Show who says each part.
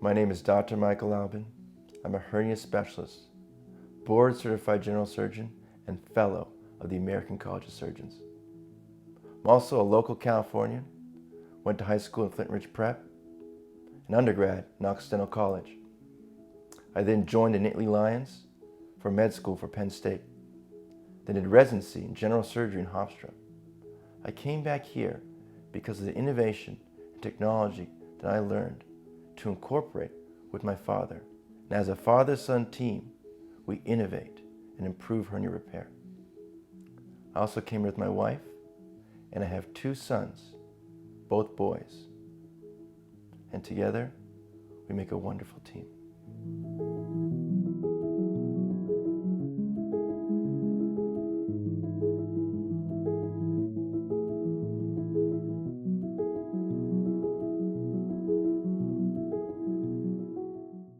Speaker 1: My name is Dr. Michael Albin. I'm a hernia specialist, board-certified general surgeon, and fellow of the American College of Surgeons. I'm also a local Californian, went to high school in Flint Ridge Prep, and undergrad in Occidental College. I then joined the Nittany Lions for med school for Penn State, then did residency in general surgery in Hofstra. I came back here because of the innovation and technology that I learned to incorporate with my father. And as a father-son team, we innovate and improve hernia repair. I also came here with my wife, and I have 2 sons, both boys. And together, we make a wonderful team.